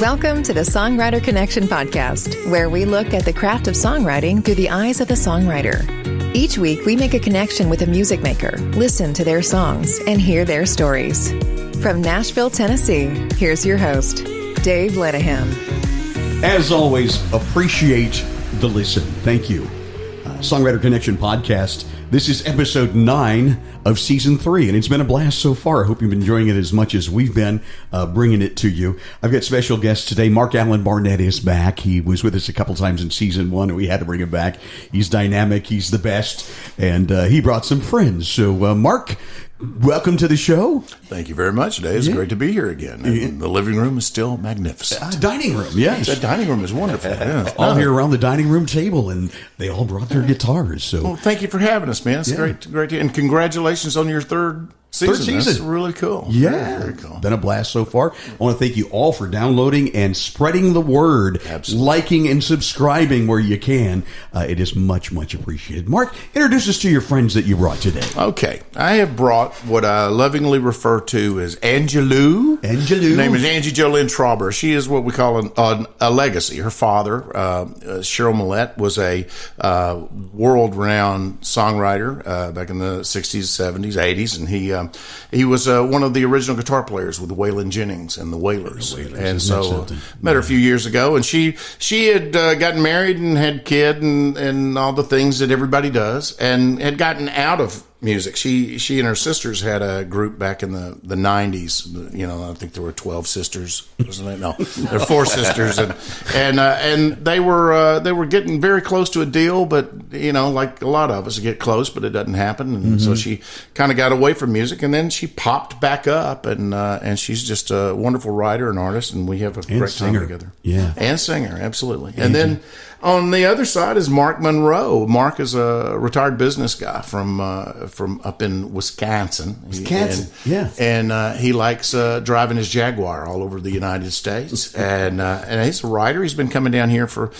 Welcome to the Songwriter Connection podcast, where we look at the craft of songwriting through the eyes of the songwriter. Each week, we make a connection with a music maker, listen to their songs, and hear their stories. From Nashville, Tennessee, here's your host, Dave Lenahan. As always, appreciate the listen. Thank you. Songwriter Connection podcast. This is episode 9 of season 3, and it's been a blast so far. I hope you've been enjoying it as much as we've been bringing it to you. I've got special guests today. Marc-Allan Barnette is back. He was with us a couple times in season 1, and we had to bring him back. He's dynamic. He's the best, and he brought some friends. So, Mark, welcome to the show. Thank you very much, Dave. It's great to be here again. And the living room is still magnificent. Dining room, yes. The dining room is wonderful. All here around the dining room table, and they all brought their guitars. So, well, thank you for having us, man. It's great, and congratulations on your third season. That's really cool. Yeah, very cool. Been a blast so far. I want to thank you all for downloading and spreading the word. Absolutely. Liking and subscribing where you can. It is much, much appreciated. Mark, introduce us to your friends that you brought today. Okay, I have brought what I lovingly refer to as Angie. Her name is Angie Jolynn Trauber. She is what we call a legacy. Her father, Cheryl Millette, was a world-renowned songwriter back in the 60s, 70s, 80s, and he was one of the original guitar players with Waylon Jennings and the Wailers. And so met her a few years ago, and she had gotten married and had kid and all the things that everybody does, and had gotten out of music. She and her sisters had a group back in the 90s. You know, I think there were 12 sisters, wasn't it? No, there were 4 sisters, and they were getting very close to a deal, but you know, like a lot of us, get close, but it doesn't happen. And so she kind of got away from music, and then she popped back up, and she's just a wonderful writer and artist, and we have a great time together. Yeah, and singer, absolutely. And then on the other side is Mark Monroe. Mark is a retired business guy from up in Wisconsin. And he likes driving his Jaguar all over the United States. and he's a writer. He's been coming down here for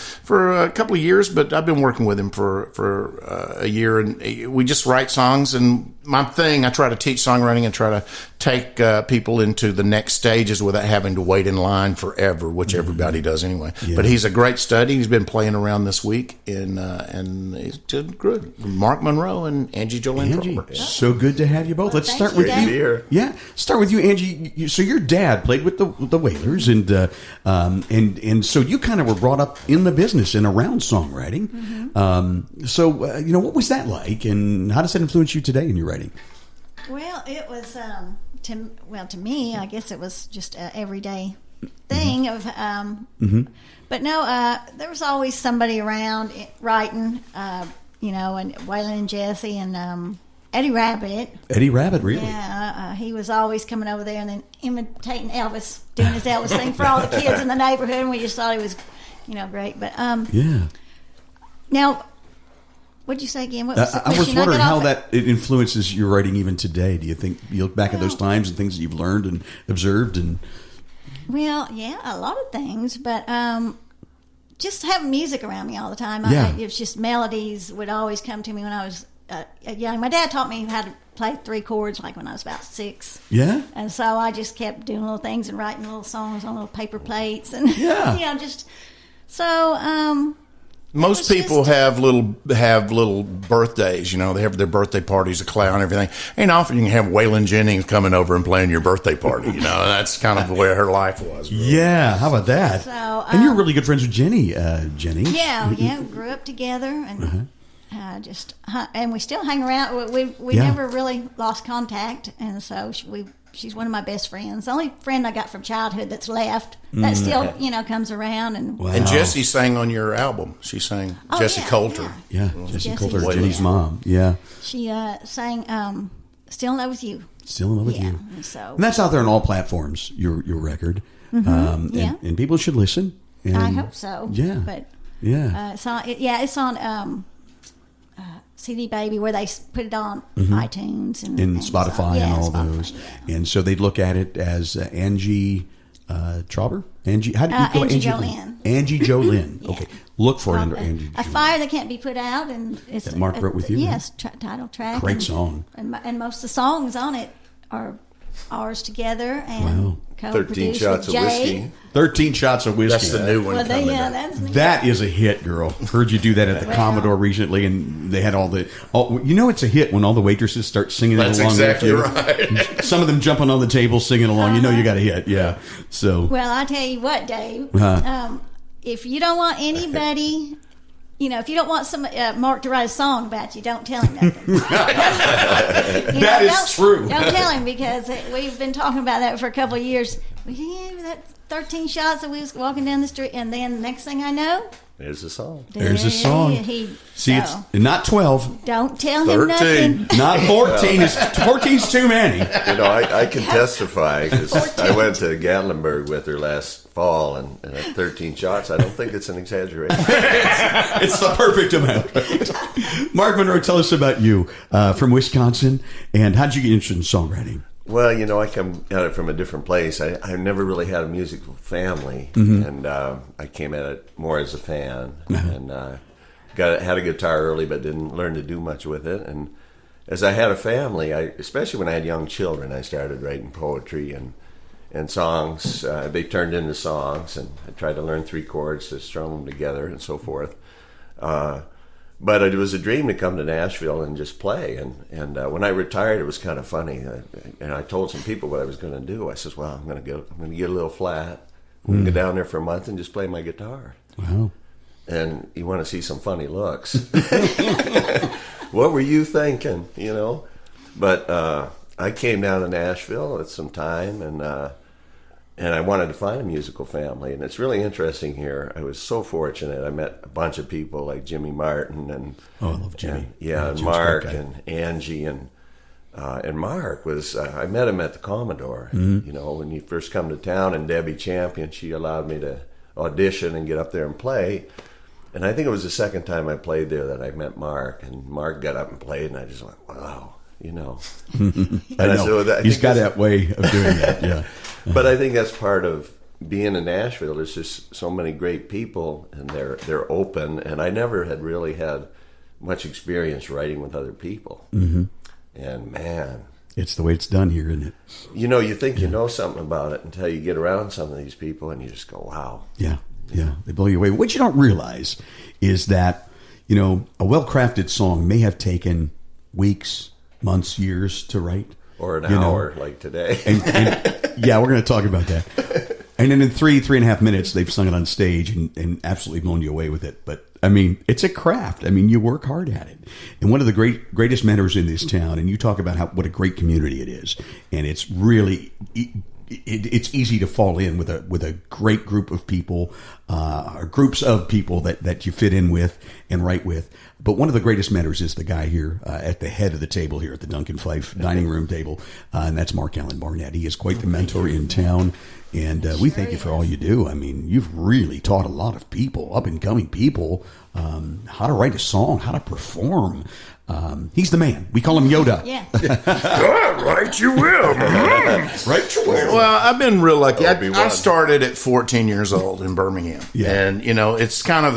a couple of years, but I've been working with him for a year, and we just write songs. And my thing, I try to teach songwriting and try to take people into the next stages without having to wait in line forever, which everybody does anyway. Yeah. But he's a great study. He's been playing around this week, and he's doing good. Mark Monroe and Angie Jolynn. Angie, so good to have you both. Let's start with you. Yeah, start with you, Angie. So your dad played with the Wailers, and so you kind of were brought up in the business and around songwriting. So what was that like, and how does that influence you today in your writing? Well, it was to me, I guess it was just an everyday thing of. But no, there was always somebody around writing. And Waylon and Jesse and Eddie Rabbitt. Eddie Rabbitt, really? Yeah, he was always coming over there and then imitating Elvis, doing his Elvis thing for all the kids in the neighborhood, and we just thought he was, great. But Now, what'd you say again? What was the question? I was wondering how it influences your writing even today. Do you think you look back at those times and things that you've learned and observed and? Well, yeah, a lot of things, but just having music around me all the time. Yeah. It was just melodies would always come to me when I was young. My dad taught me how to play 3 chords like when I was about 6. Yeah. And so I just kept doing little things and writing little songs on little paper plates and just so. Most people have little birthdays, they have their birthday parties, a clown, everything. Ain't often you can have Waylon Jennings coming over and playing your birthday party, That's kind of the way her life was. Really. Yeah, how about that? So, and you're really good friends with Jenny. Yeah, we grew up together and and we still hang around. We never really lost contact, and so she's one of my best friends. The only friend I got from childhood that's left that still, comes around. And And Jessie sang on your album. She sang Jessie Coulter. Yeah, Jessie Coulter, Jenny's mom. Yeah. She sang Still in Love with You. Still in Love with You. And that's out there on all platforms, your record. And people should listen. And, I hope so. Yeah. But it's on CD Baby, where they put it on iTunes and Spotify and all those. Yeah. And so they'd look at it as Angie Trauber? Angie, how do you go? Angie Jolynn. Angie Jolynn. Yeah. Okay. Look for it under Angie Jolynn. A Fire That Can't Be Put Out. And it's that Mark wrote with you? Yes, title track. Great song. And most of the songs on it are ours together and co-produced 13 shots with of Jay. whiskey. 13 shots of whiskey. That's the new one Well, coming yeah, up. that's new. That is a hit, girl. Heard you do that at the Commodore recently, and they had all the. Oh, you know, it's a hit when all the waitresses start singing That's along. exactly with you. right. Some of them jumping on the table singing along. You know, you got a hit. Yeah. So. Well, I tell you what, Dave. If you don't want anybody, if you don't want Mark to write a song about you, don't tell him nothing. That is true. Don't tell him, because we've been talking about that for a couple of years. That 13 shots that we was walking down the street, and then next thing I know, There's a song. There's a song. See, it's not 12. Don't tell him 13. nothing. Not 14. 14's too many. I can testify because I went to Gatlinburg with her last fall, and at 13 shots, I don't think it's an exaggeration. It's the perfect amount. Mark Monroe, tell us about you from Wisconsin, and how did you get interested in songwriting? Well, I come at it from a different place. I never really had a musical family, and I came at it more as a fan, and had a guitar early, but didn't learn to do much with it. And as I had a family, especially when I had young children, I started writing poetry and songs. They turned into songs, and I tried to learn 3 chords to strum them together and so forth. But it was a dream to come to Nashville and just play. And when I retired, it was kind of funny. And I told some people what I was going to do. I said, "Well, I'm going to get a little flat. I'm going to go down there for a month and just play my guitar." Wow. And you want to see some funny looks. What were you thinking? But I came down to Nashville at some time, and I wanted to find a musical family. And it's really interesting here. I was so fortunate. I met a bunch of people like Jimmy Martin and I love Jimmy. and Mark and Angie and Mark was. I met him at the Commodore. When he first come to town, and Debbie Champion, she allowed me to audition and get up there and play. And I think it was the second time I played there that I met Mark. And Mark got up and played, and I just went, "Wow." And I know. He's got that way of doing that. Yeah. But I think that's part of being in Nashville. There's just so many great people, and they're open. And I never had really had much experience writing with other people. Mm-hmm. And man, it's the way it's done here, isn't it? You think you know something about it until you get around some of these people, and you just go, "Wow." Yeah, they blow you away. What you don't realize is that a well-crafted song may have taken weeks, months, years to write. Or an hour, like today. and yeah, we're going to talk about that. And then in 3.5 minutes, they've sung it on stage and absolutely blown you away with it. But, it's a craft. You work hard at it. And one of the greatest mentors in this town, and you talk about what a great community it is. And it's really... It's easy to fall in with a great group of people, or groups of people that you fit in with and write with. But one of the greatest mentors is the guy here at the head of the table here at the Duncan Fife dining room table, and that's Marc-Allan Barnette. He is quite the mentor in town, and we thank you for all you do. You've really taught a lot of people, up-and-coming people, how to write a song, how to perform. He's the man. We call him Yoda. Yeah. Right, you will. Right, you will. Well, I've been real lucky. I started at 14 years old in Birmingham. Yeah. And, it's kind of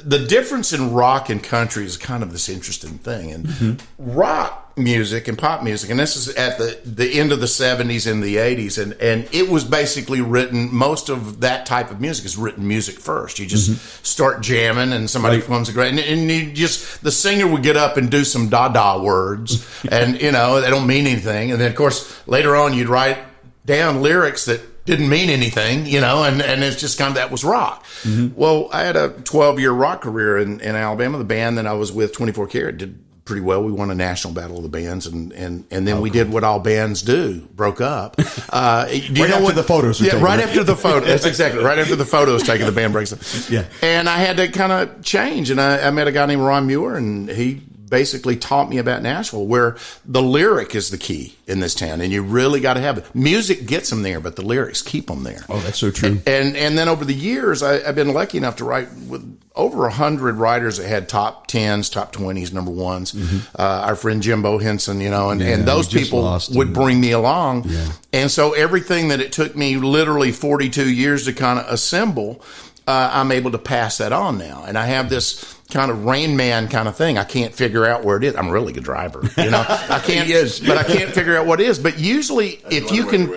the difference in rock and country is kind of this interesting thing. And rock music and pop music, and this is at the end of the 70s and the 80s, and it was basically written, most of that type of music is written music first. You just start jamming, and somebody comes and you just, the singer would get up and do some da-da words, and, they don't mean anything. And then, of course, later on, you'd write down lyrics that didn't mean anything, and it's just kind of, that was rock. Well, I had a 12-year rock career in Alabama. The band that I was with, 24 Karat, did pretty well. We won a national battle of the bands, and then we did what all bands do, broke up. After the photos were taken. Right after the photo. That's exactly right after the photo was taken, the band breaks up. Yeah. And I had to kind of change, and I met a guy named Ron Muir, and he basically taught me about Nashville, where the lyric is the key in this town, and you really got to have it. Music gets them there, but the lyrics keep them there. Oh, that's so true. And then over the years, I've been lucky enough to write with over 100 writers that had top 10s, top 20s, number ones. Our friend Jimbo Henson, and those people would bring me along. Yeah. And so everything that it took me literally 42 years to kind of assemble, I'm able to pass that on now. And I have this kind of Rain Man kind of thing. I can't figure out where it is. I'm a really good driver, I can't, but I can't figure out what it is. But usually, if you can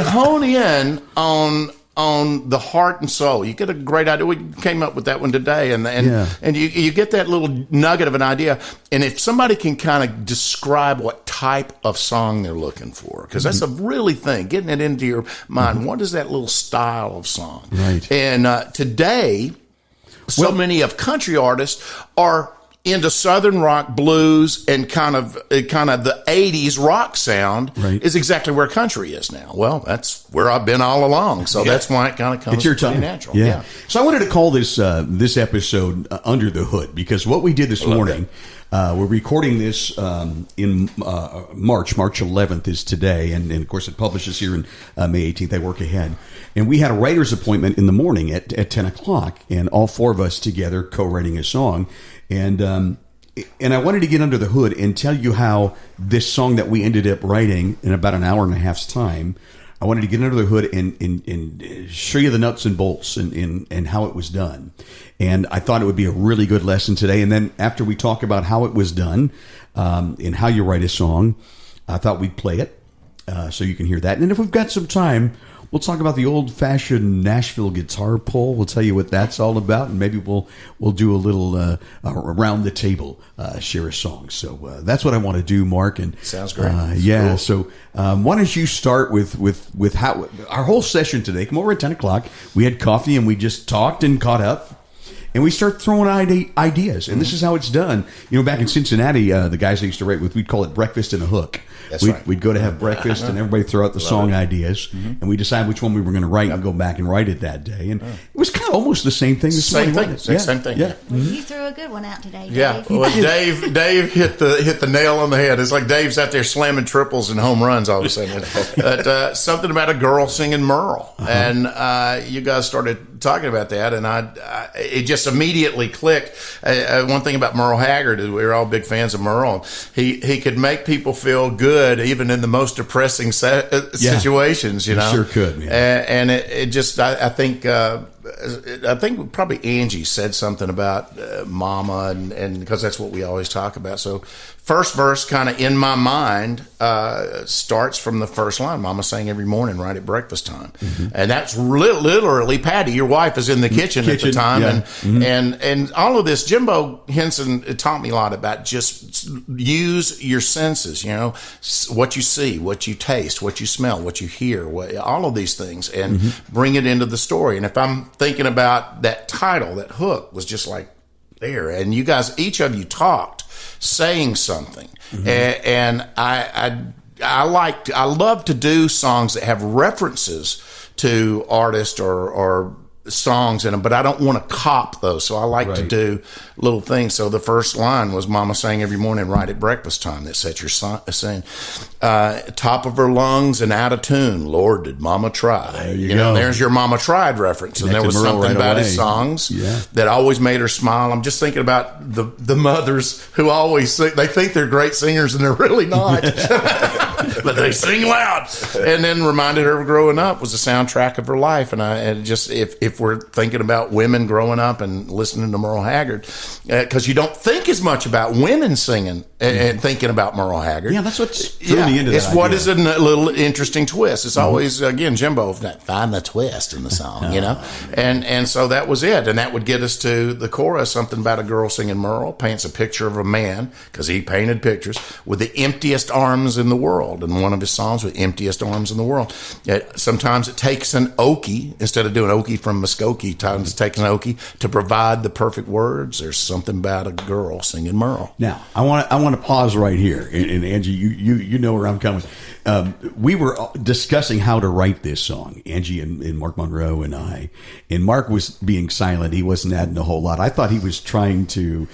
hone in on the heart and soul, you get a great idea. We came up with that one today, and you get that little nugget of an idea. And if somebody can kind of describe what type of song they're looking for, because that's a really thing, getting it into your mind. What is that little style of song? Right. And today, so many of country artists are into Southern rock, blues, and kind of the 80s rock sound is exactly where country is now. Well, that's where I've been all along. So that's why it kind of comes pretty natural. Yeah. So I wanted to call this this episode Under the Hood, because what we did this morning, we're recording this in March 11th is today. And of course, it publishes here in May 18th. I work ahead. And we had a writer's appointment in the morning at 10 o'clock, and all four of us together co-writing a song. And I wanted to get under the hood and tell you how this song that we ended up writing in about an hour and a half's time, I wanted to get under the hood and show you the nuts and bolts and how it was done. And I thought it would be a really good lesson today. And then after we talk about how it was done and how you write a song, I thought we'd play it so you can hear that. And if we've got some time, we'll talk about the old-fashioned Nashville guitar pull. We'll tell you what that's all about, and maybe we'll do a little around the table, share a song. So that's what I want to do, Mark. And sounds great. Cool. So why don't you start with how our whole session today? Come over at 10 o'clock. We had coffee and we just talked and caught up. And we start throwing ideas, and this is how it's done. Back in Cincinnati, the guys I used to write with, we'd call it breakfast and a hook. We'd go to have breakfast, and everybody throw out the song ideas, and we decide which one we were going to write and go back and write it that day. And it was kind of almost the same thing this morning. Same thing. Well, you threw a good one out today, Dave. Yeah, well, Dave hit the nail on the head. It's like Dave's out there slamming triples and home runs all of a sudden. But something about a girl singing Merle, and you guys started talking about that, and it just immediately clicked. One thing about Merle Haggard is we were all big fans of Merle. He could make people feel good even in the most depressing situations. He sure could, man. And it just I think probably Angie said something about mama, and because that's what we always talk about. So first verse kind of in my mind starts from the first line. Mama sang every morning right at breakfast time. And that's literally Patty, your wife, is in the kitchen at the time. And all of this, Jimbo Henson taught me a lot about just use your senses, what you see, what you taste, what you smell, what you hear, all of these things, and bring it into the story. And if I'm thinking about that title, that hook was just like there, and you guys, each of you talked, saying something, and I love to do songs that have references to artists or songs in them, but I don't want to cop those, so I like to do little things. So the first line was Mama sang every morning right at breakfast time. That set your scene. Top of her lungs and out of tune. Lord, did Mama try? There you go. There's your Mama tried reference. And there was something about his songs that always made her smile. I'm just thinking about the mothers who always sing. They think they're great singers and they're really not. But they sing loud. And then reminded her of growing up was the soundtrack of her life. And just if we're thinking about women growing up and listening to Merle Haggard, because you don't think as much about women singing and thinking about Merle Haggard. Yeah, that's what's threw me into that It's idea. what is a little interesting twist. It's always, again, Jimbo, find the twist in the song, And so that was it. And that would get us to the chorus, something about a girl singing Merle, paints a picture of a man, because he painted pictures, with the emptiest arms in the world. And one of his songs with emptiest arms in the world. Sometimes it takes an Okie, instead of doing Okie from Muskogee, times it takes an Okie to provide the perfect words. There's something about a girl singing Merle. Now, I want to pause right here, and Angie, you know where I'm coming. We were discussing how to write this song, Angie and Mark Monroe and I, and Mark was being silent. He wasn't adding a whole lot. I thought he was trying to,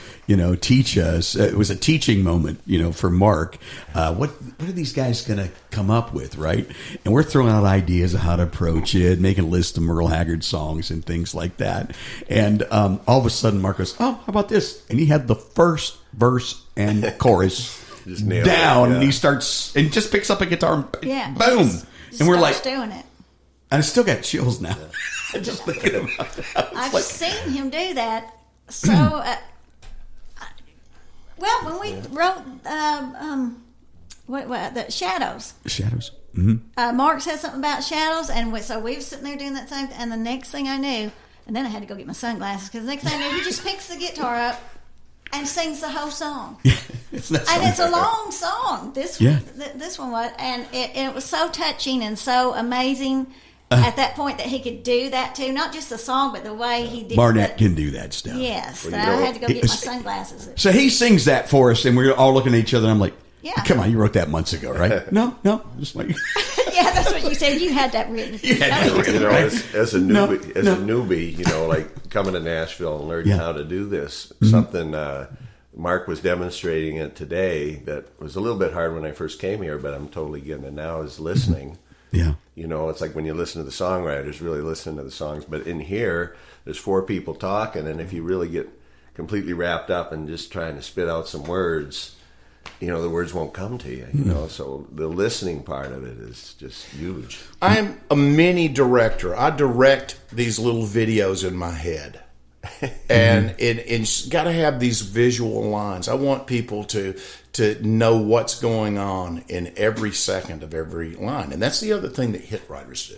teach us. It was a teaching moment, for Mark. What are these guys going to come up with, right? And we're throwing out ideas of how to approach it, making a list of Merle Haggard songs and things like that. And all of a sudden, Mark goes, "Oh, how about this?" And he had the first verse and chorus down, and he starts and just picks up a guitar and boom, and we're like doing it. And I still got chills now. Just thinking about that. I've seen him do that So, well, when we wrote the Shadows. Shadows. Mark said something about shadows, and so we were sitting there doing that same thing, and the next thing I knew, and then I had to go get my sunglasses, because the next thing I knew, he just picks the guitar up and sings the whole song. Yeah. And it's a long song. This one was, and it was so touching and so amazing at that point that he could do that too. Not just the song, but the way he did. Barnette can do that stuff. Yes. Well, I had to go get my sunglasses. So he sings that for us, and we're all looking at each other, and I'm like, yeah. Come on, you wrote that months ago, right? No, just like... Yeah, that's what you said. You had that written. You know, as a newbie, you know, like coming to Nashville and learning how to do this, something Mark was demonstrating it today that was a little bit hard when I first came here, but I'm totally getting it now, is listening. Yeah. You know, it's like when you listen to the songwriters, really listen to the songs. But in here, there's 4 people talking, and if you really get completely wrapped up in just trying to spit out some words, you know, the words won't come to you, you know. So the listening part of it is just huge. I'm a mini director. I direct these little videos in my head. And it's got to have these visual lines. I want people to know what's going on in every second of every line. And that's the other thing that hit writers do.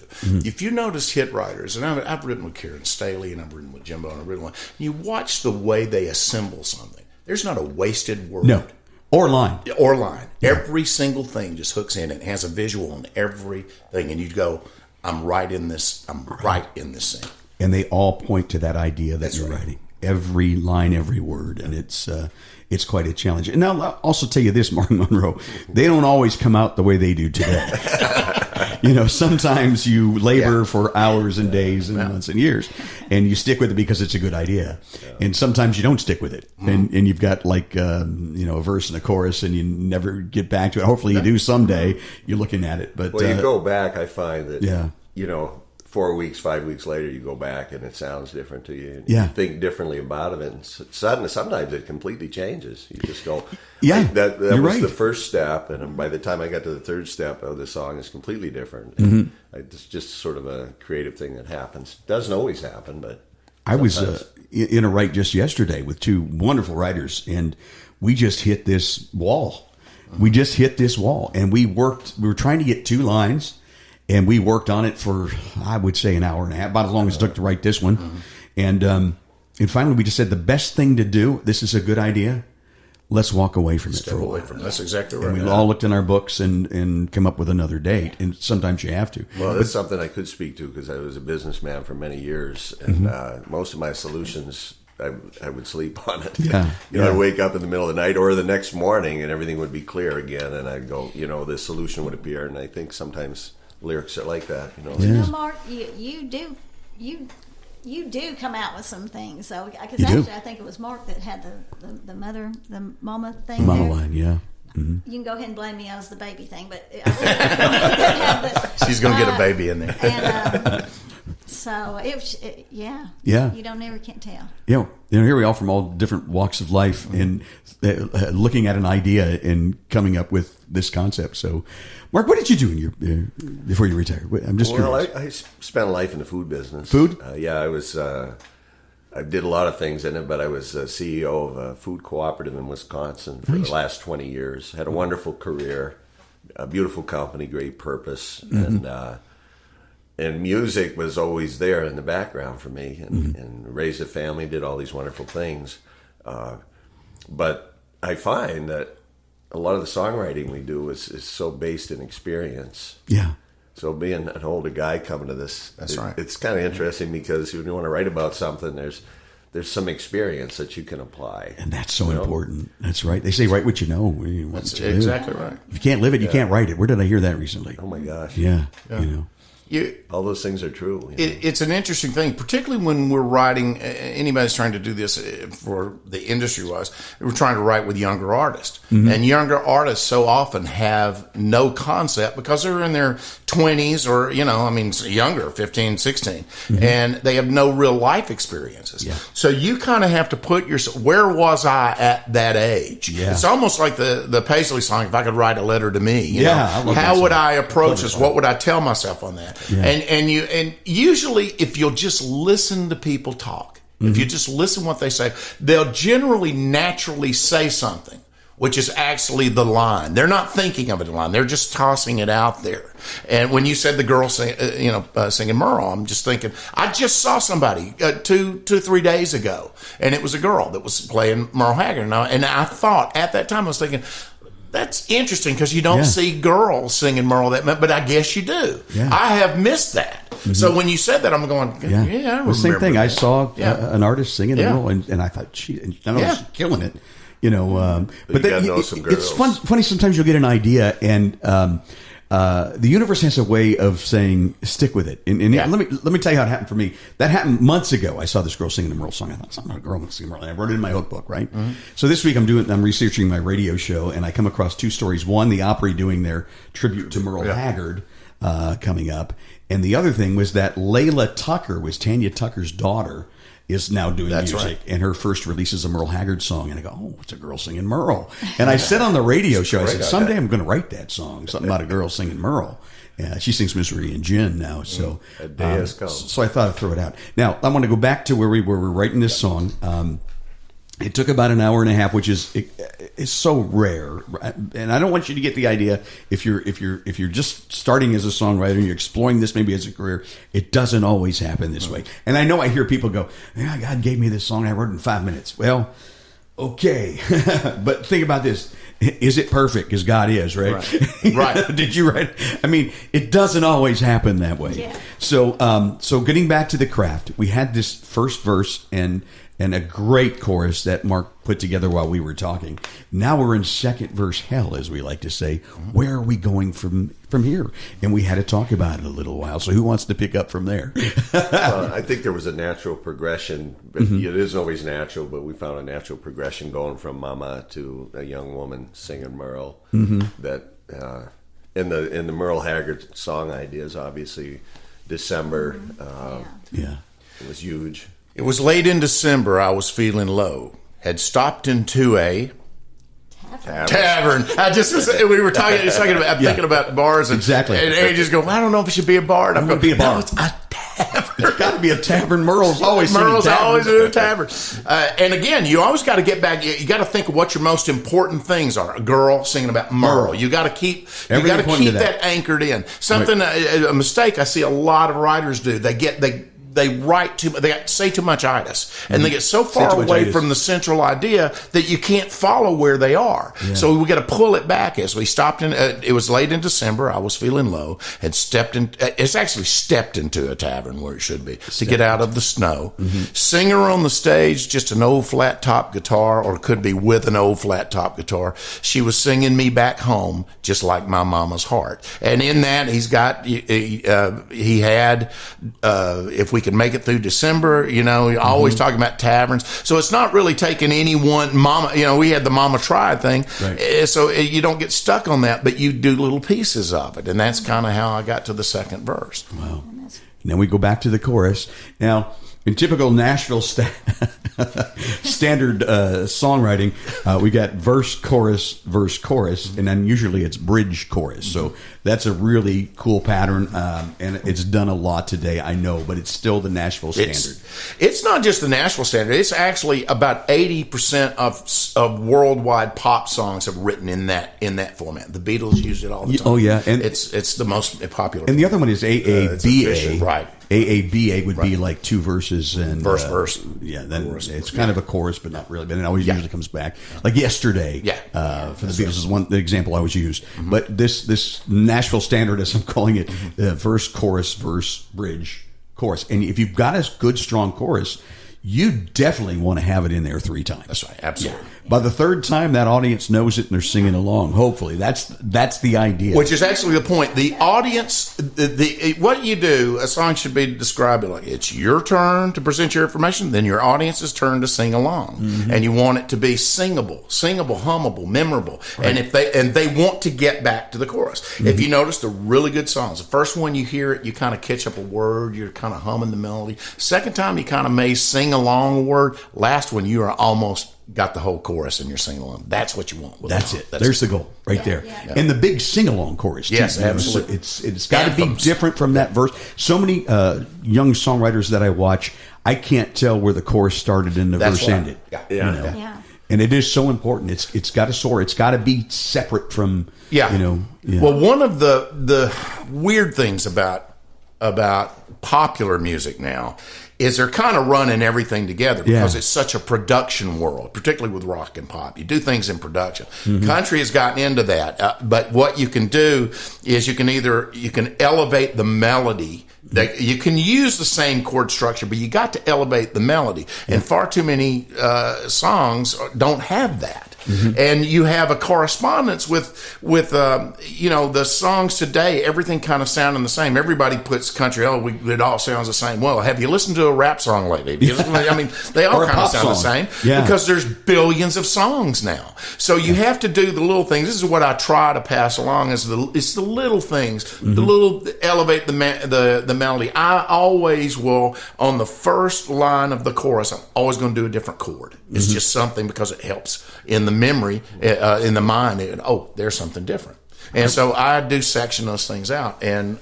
If you notice hit writers, and I've written with Kieran Staley, and I've written with Jimbo, and I've written with, you watch the way they assemble something. There's not a wasted word. No. Or line. Yeah. Every single thing just hooks in and has a visual on everything. And you go, I'm right in this scene. And they all point to that idea that you're writing. Every line, every word. And it's quite a challenge. And now I'll also tell you this, Mark Monroe, they don't always come out the way they do today. You know, sometimes you labor for hours and days and months and years, and you stick with it because it's a good idea. And sometimes you don't stick with it, and you've got like a verse and a chorus, and you never get back to it. Hopefully, you do someday. You're looking at it, but you go back. I find that you know, 4 weeks, 5 weeks later, you go back and it sounds different to you. And you think differently about it, and sometimes it completely changes. You just go, that was the first step, and by the time I got to the third step, the song is completely different. It's just sort of a creative thing that happens. Doesn't always happen, but I was in a write just yesterday with 2 wonderful writers, and we just hit this wall. We just hit this wall, and we were trying to get 2 lines. And we worked on it for, I would say, an hour and a half, about as long as it took to write this one. And finally, we just said the best thing to do, this is a good idea, let's walk away from it for a while. That's exactly right. And we all looked in our books and come up with another date. And sometimes you have to. Well, that's something I could speak to because I was a businessman for many years. And most of my solutions, I would sleep on it. I'd wake up in the middle of the night or the next morning and everything would be clear again. And I'd go, the solution would appear. And I think sometimes lyrics are like that, You know, Mark, you do come out with some things. So, because actually, I think it was Mark that had the mama thing. Mama there. line, yeah. You can go ahead and blame me as the baby thing, but she's going to get a baby in there. And so you can't tell. Yeah, here we are from all different walks of life, and looking at an idea and coming up with this concept. So, Mark, what did you do before you retired? I'm just curious. I spent a life in the food business. Food? I was. I did a lot of things in it, but I was CEO of a food cooperative in Wisconsin for the last 20 years. Had a wonderful career, a beautiful company, great purpose, and music was always there in the background for me. And raised a family, did all these wonderful things, but I find that a lot of the songwriting we do is so based in experience. Yeah. So being an older guy coming to this, it's kind of interesting because when you want to write about something, there's some experience that you can apply. And that's so important. That's right. They say write what you know. That's exactly right. If you can't live it, you can't write it. Where did I hear that recently? Oh, my gosh. Yeah. All those things are true. It's an interesting thing, particularly when we're writing. Anybody's trying to do this for the industry-wise. We're trying to write with younger artists, and younger artists so often have no concept because they're in their 20s or younger, 15, 16, and they have no real life experiences. Yeah. So you kind of have to put yourself. Where was I at that age? Yeah. It's almost like the Paisley song. If I could write a letter to me, how would I approach this? What would I tell myself on that? Yeah. And usually if you'll just listen to people talk, If you just listen what they say, they'll generally naturally say something, which is actually the line. They're not thinking of it a line. They're just tossing it out there. And when you said the girl singing Merle, I'm just thinking, I just saw somebody 3 days ago, and it was a girl that was playing Merle Haggard. And I thought at that time, I was thinking, that's interesting because you don't see girls singing Merle that much, but I guess you do. Yeah. I have missed that. So when you said that, I'm going, I remember. The same thing. That. I saw an artist singing Merle, and I thought, she's killing it. But then, it's funny. Sometimes you'll get an idea, and the universe has a way of saying, "Stick with it." And let me tell you how it happened for me. That happened months ago. I saw this girl singing a Merle song. I thought, "Something about a girl singing Merle." And I wrote it in my book, right? Mm-hmm. So this week I'm researching my radio show, and I come across two stories. One, the Opry doing their tribute to Merle Haggard coming up, and the other thing was that Layla Tucker was Tanya Tucker's daughter. Is now doing music, and her first release is a Merle Haggard song, and I go, "Oh, it's a girl singing Merle." And I said on the radio show, I said, "Someday I'm going to write that song, something about a girl singing Merle." She sings Misery and Gin now, so a day has come. So I thought I'd throw it out. Now I want to go back to where we were writing this song. It took about an hour and a half, which is so rare, and I don't want you to get the idea if you're just starting as a songwriter and you're exploring this maybe as a career, it doesn't always happen this way. And I know I hear people go, "Yeah, God gave me this song, I wrote it in 5 minutes." Well, okay, but think about this: is it perfect? As God is, right? Right. Did you write? I mean, it doesn't always happen that way. Yeah. So getting back to the craft, we had this first verse and a great chorus that Mark put together while we were talking. Now we're in second verse hell, as we like to say. Where are we going from here? And we had to talk about it a little while. So who wants to pick up from there? Well, I think there was a natural progression. But it isn't always natural, but we found a natural progression going from Mama to a young woman singing Merle. That in the Merle Haggard song ideas, obviously, December. It was huge. It was late in December. I was feeling low. Had stopped into a tavern. We were talking about. I'm thinking about bars and exactly. And Angie's going, I don't know if it should be a bar. I'm going to be a bar. No, it's a tavern. There's got to be a tavern. Merle's always in a tavern. And again, you always got to get back. You got to think of what your most important things are. A girl singing about Merle. You got to keep. You got to keep that anchored in. Something a mistake I see a lot of writers do. They write too much. They say too much itis, and they get so far away from the central idea that you can't follow where they are. Yeah. So we got to pull it back. As we stopped in, it was late in December. I was feeling low. Had stepped in. It's actually stepped into a tavern where it should be to get out of the snow. Singer on the stage, just an old flat top guitar, or it could be with an old flat top guitar. She was singing me back home, just like my mama's heart. And in that, he had if we could make it through December, always talking about taverns. So it's not really taking any one mama, we had the Mama Tried thing. Right. So you don't get stuck on that, but you do little pieces of it. And that's kind of how I got to the second verse. Wow. And then we go back to the chorus. Now, in typical Nashville standard songwriting, we got verse, chorus, and then usually it's bridge, chorus. So that's a really cool pattern, and it's done a lot today, I know, but it's still the Nashville standard. It's not just the Nashville standard. It's actually about 80% of worldwide pop songs have written in that format. The Beatles use it all the time. Oh yeah, and it's the most popular. And the other one is AABA. Right. AABA would be like two verses and verse. Yeah, then it's kind of a chorus, but not really. But it always usually comes back. Like Yesterday, for the Beatles is one example I always use. But this Nashville standard, as I'm calling it, verse, chorus, bridge, chorus. And if you've got a good, strong chorus, you definitely want to have it in there 3 times. That's right, absolutely. Yeah. By the third time, that audience knows it and they're singing along. Hopefully, that's the idea. Which is actually the point. The audience, what you do, a song should be described like it's your turn to present your information, then your audience's turn to sing along, and you want it to be singable, hummable, memorable, right. and they want to get back to the chorus. If you notice, the really good songs, the first one you hear it, you kind of catch up a word, you're kind of humming the melody. Second time, you kind of may sing along a word. Last one, you are almost got the whole chorus and you're singing along. That's what you want. That's it. There's the goal right there. Yeah. And the big sing-along chorus. Yes, too, absolutely. So it's got to be different from that verse. So many young songwriters that I watch, I can't tell where the chorus started and the verse ended. Yeah. Yeah. And it is so important. It's got to soar. It's got to be separate from. Yeah. Well, one of the weird things about popular music now is they're kind of running everything together because it's such a production world, particularly with rock and pop. You do things in production. Country has gotten into that, but what you can do is you can elevate the melody. You can use the same chord structure, but you got to elevate the melody. And far too many songs don't have that. And you have a correspondence with the songs today. Everything kind of sounding the same. Everybody puts country. It all sounds the same. Well, have you listened to a rap song lately? I mean, they all kind of sound the same because there's billions of songs now. So you have to do the little things. This is what I try to pass along: it's the little things, the little elevate the melody. I always will, on the first line of the chorus, I'm always going to do a different chord. It's just something because it helps in the memory, in the mind. There's something different. And so I do section those things out and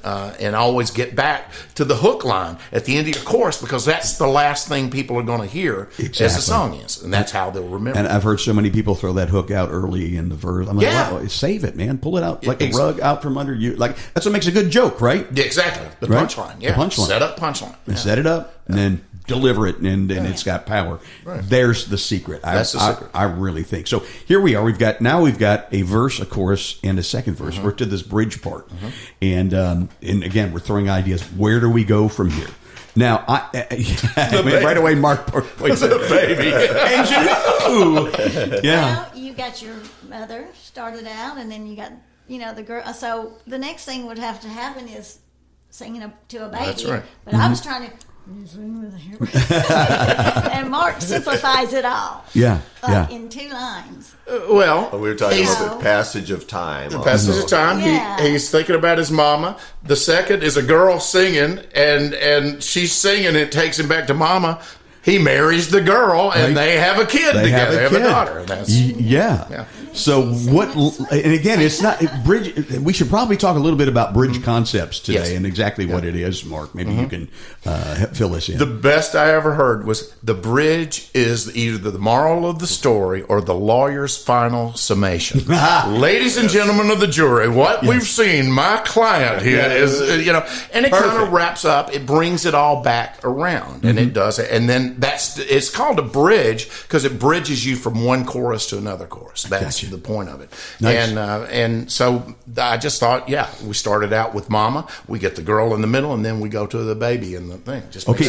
always get back to the hook line at the end of your chorus because that's the last thing people are going to hear as the song is. And that's how they'll remember. And I've heard so many people throw that hook out early in the verse. I'm like, wow, save it, man. Pull it out like a rug out from under you. Like, that's what makes a good joke, right? Yeah, exactly. The punchline. Yeah. The punchline. Set up punchline. And set it up and then deliver it, and it's got power. Right. There's the secret. That's the secret. I really think so. Here we are. We've got a verse, a chorus, and a second verse. We're to this bridge part, and again, we're throwing ideas. Where do we go from here? Now, right away, Mark points at the baby. Angie, Well, you got your mother started out, and then you got the girl. So the next thing would have to happen is singing to a baby. That's right. But I was trying to. And Mark simplifies it all. In 2 lines. We were talking about the passage of time. The passage of time. Yeah. He's thinking about his mama. The second is a girl singing, and she's singing. It takes him back to mama. He marries the girl, and they have a kid together. They have a daughter. So what? And again, it's not bridge. We should probably talk a little bit about bridge concepts today and exactly what it is, Mark. Maybe you can fill us in. The best I ever heard was the bridge is either the moral of the story or the lawyer's final summation. Ladies and gentlemen of the jury, what we've seen, my client here is, and it kind of wraps up. It brings it all back around, and it does it, and then it's called a bridge because it bridges you from one chorus to another chorus. That's the point of it. Nice. And so I just thought, we started out with mama, we get the girl in the middle, and then we go to the baby and the thing.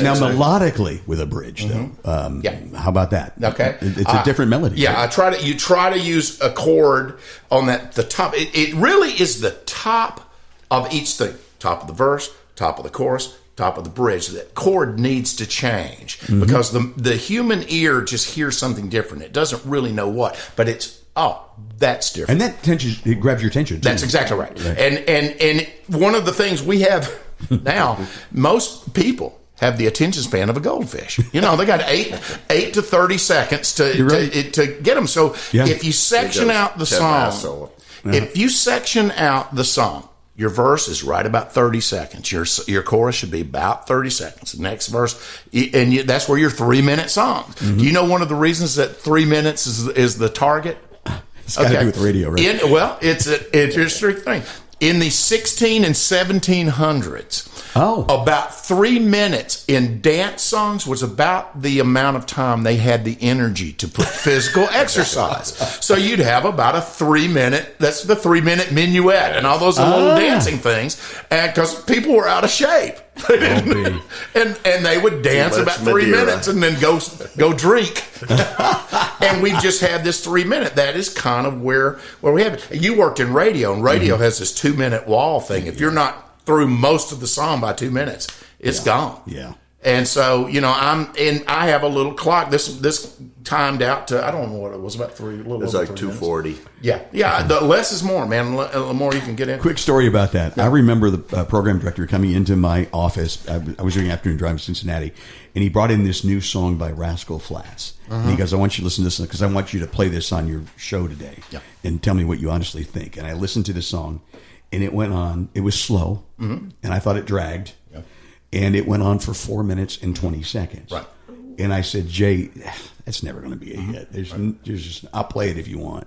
Now melodically with a bridge, though. How about that? Okay, it's a different melody. Yeah, right? you try to use a chord on the top. It really is the top of each thing. Top of the verse, top of the chorus, top of the bridge. That chord needs to change because the human ear just hears something different. It doesn't really know what, but that's different. And that it grabs your attention, too. That's exactly right. And one of the things we have now, most people have the attention span of a goldfish. They got 8 to 30 seconds to get them. So if you section out the song, your verse is right about 30 seconds. Your chorus should be about 30 seconds. The next verse, and that's where your 3-minute song. Do you know one of the reasons that 3 minutes is the target? It's got to do with radio, right? It's an interesting thing. In the 16 and 1700s, about 3 minutes in dance songs was about the amount of time they had the energy to put physical exercise. So you'd have about a 3-minute, that's the 3-minute minuet and all those little dancing things, and because people were out of shape. and they would dance about 3 minutes and then go drink. And we've just had this 3-minute. That is kind of where we have it. You worked in radio, and radio has this 2-minute wall thing. If you're not through most of the song by 2 minutes, it's gone. Yeah. And so, I have a little clock. This timed out to, I don't know what it was, about a little It's over like 3 2:40. minutes. Yeah. The less is more, man. The more you can get in. Quick story about that. Yeah. I remember the program director coming into my office. I was doing afternoon drive in Cincinnati, and he brought in this new song by Rascal Flatts. And he goes, I want you to listen to this because I want you to play this on your show today and tell me what you honestly think. And I listened to the song, and it went on. It was slow, and I thought it dragged. Yeah. And it went on for 4 minutes and 20 seconds. Right. And I said, Jay, that's never going to be a hit. There's just, I'll play it if you want.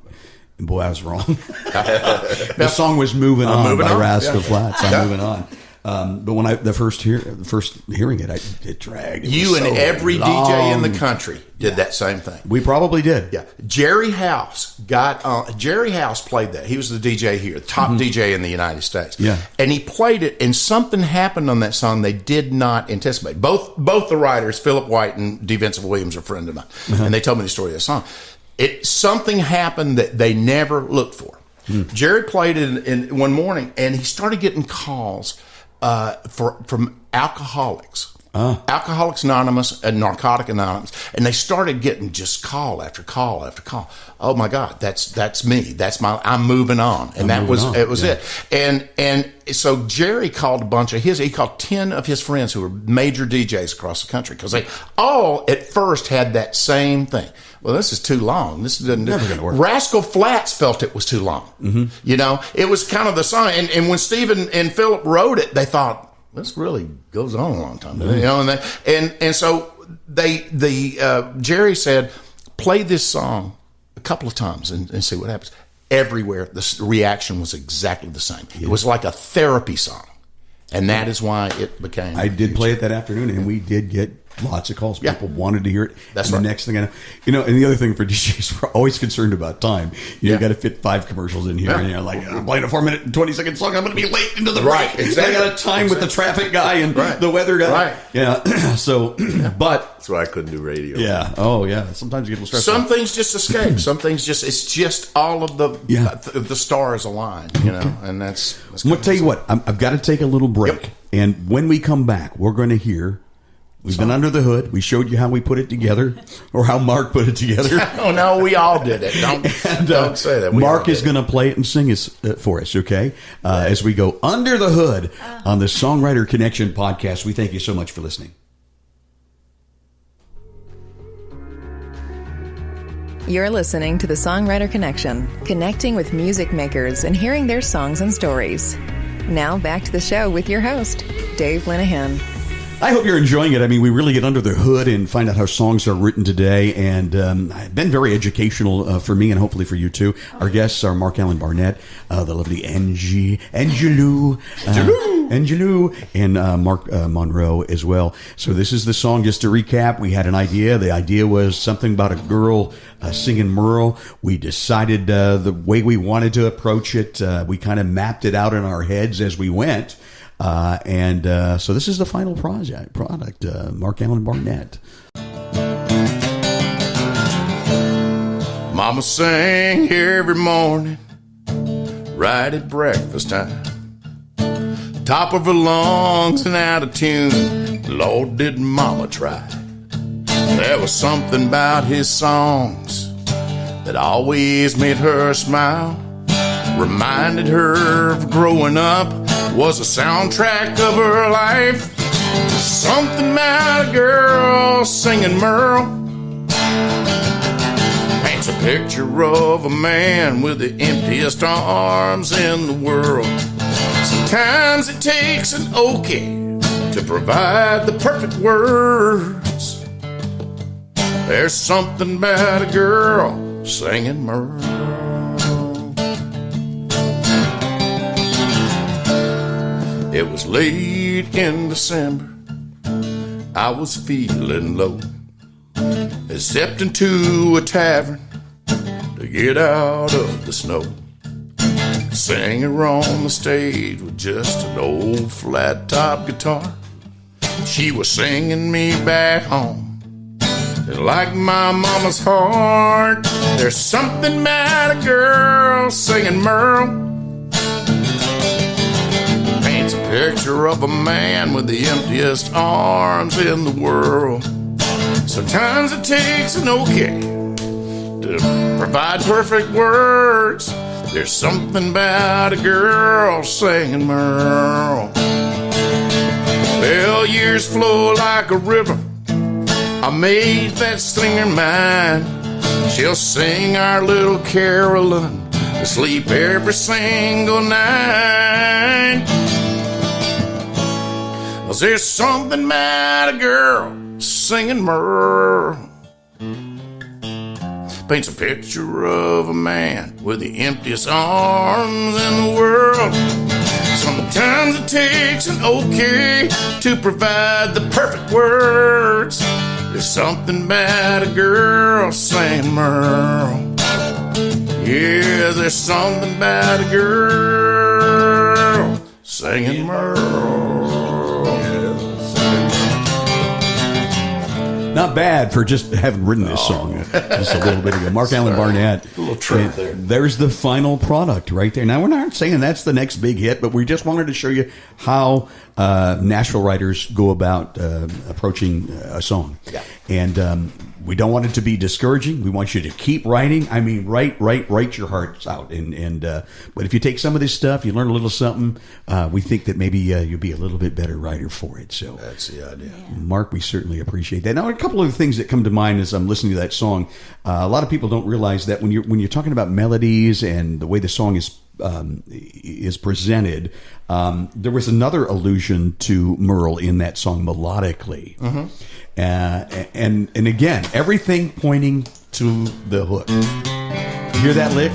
And boy, I was wrong. The song was Moving On by Rascal Flatts. I'm moving on. But when the first hearing it, it dragged. You and every long. DJ in the country did that same thing. We probably did. Yeah. Jerry House played that. He was the DJ here, the top DJ in the United States. Yeah. And he played it, and something happened on that song they did not anticipate. Both the writers, Philip White and D. Vincent Williams, are a friend of mine, and they told me the story of the song. Something happened that they never looked for. Jerry played it in one morning, and he started getting calls from alcoholics. Alcoholics Anonymous and Narcotic Anonymous, and they started getting just call after call after call. Oh my God, that's me. I'm moving on, and it was it. And so Jerry called a bunch of he called 10 of his friends who were major DJs across the country because they all at first had that same thing. Well, this is too long. This isn't never going to work. Rascal Flatts felt it was too long. It was kind of the song. And when Stephen and Philip wrote it, they thought, this really goes on a long time, and so Jerry said, play this song a couple of times and see what happens. Everywhere, the reaction was exactly the same. It was like a therapy song, and that is why it became. I did play it that afternoon, and we did get lots of calls. People wanted to hear it. That's and right. The next thing I know, and the other thing for DJs, we're always concerned about time. You got to fit 5 commercials in here, and you're like, I'm playing a 4-minute and 20-second song. I'm going to be late into the break. Exactly. I got a time with the traffic guy and the weather guy. Right. Yeah. So, but that's why I couldn't do radio. Yeah. Oh, yeah. Sometimes you get a little stressed. Some things just escape. Some things it's just all of the stars align, and that's. I'm going to tell you what. I've got to take a little break, and when we come back, we're going to hear. We've been under the hood. We showed you how we put it together, or how Mark put it together. Oh, no, we all did it. Don't say that. Mark is going to play it and sing it for us, okay? As we go under the hood on the Songwriter Connection podcast. We thank you so much for listening. You're listening to the Songwriter Connection, connecting with music makers and hearing their songs and stories. Now back to the show with your host, Dave Linehan. I hope you're enjoying it. I mean, we really get under the hood and find out how songs are written today, and it's been very educational for me and hopefully for you too. Our guests are Marc-Allan Barnette, the lovely Angie, Angelou, and Mark Monroe as well. So this is the song. Just to recap, we had an idea. The idea was something about a girl singing Merle. We decided the way we wanted to approach it. We kind of mapped it out in our heads as we went. So this is the final product, Marc-Allan Barnette. Mama sang every morning, right at breakfast time. Top of her lungs and out of tune, Lord, did Mama try. There was something about his songs that always made her smile. Reminded her of growing up, was a soundtrack of her life. Something about a girl singing Merle paints a picture of a man with the emptiest arms in the world. Sometimes it takes an Okie to provide the perfect words. There's something about a girl singing Merle. It was late in December, I was feeling low. I stepped into a tavern to get out of the snow. Singer on the stage with just an old flat top guitar. She was singing me back home. And like my mama's heart, there's something about a girl singing Merle. Paints a Picture of a man with the emptiest arms in the world. Sometimes it takes an okay to provide perfect words. There's something about a girl singing Merle. Well, years flow like a river. I made that singer mine. She'll sing our little Carolyn to sleep every single night. 'Cause there's something about a girl singing Merle. Paints a picture of a man with the emptiest arms in the world. Sometimes it takes an okay to provide the perfect words. There's something about a girl singing Merle. Yeah, there's something about a girl singing Merle. Not bad for just having written this song just a little bit ago. Marc-Allan Barnette. A little trip there. There's the final product right there. Now, we're not saying that's the next big hit, but we just wanted to show you how Nashville writers go about approaching a song. Yeah. And we don't want it to be discouraging. We want you to keep writing. I mean, write your hearts out. But if you take some of this stuff, you learn a little something, we think that maybe you'll be a little bit better writer for it. So that's the idea. Yeah. Mark, we certainly appreciate that. Now, a couple of things that come to mind as I'm listening to that song. A lot of people don't realize that when you're talking about melodies and the way the song is presented, there was another allusion to Merle in that song melodically. Mm-hmm. And again, everything pointing to the hook. Hear that lick?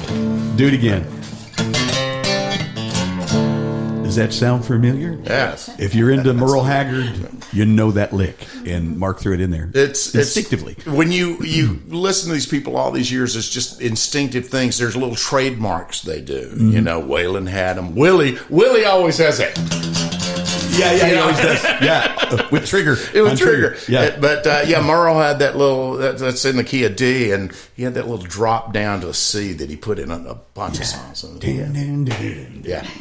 Do it again. Does that sound familiar? Yes. If you're into Merle Haggard, you know that lick, and Mark threw it in there. It's instinctively. When you listen to these people all these years, it's just instinctive things. There's little trademarks they do. Mm-hmm. You know, Waylon had them. Willie always has it. Yeah, he always does. Yeah, with Trigger. It was Trigger. Yeah. But Monroe had that little, that's in the key of D, and he had that little drop down to a C that he put in a bunch of songs.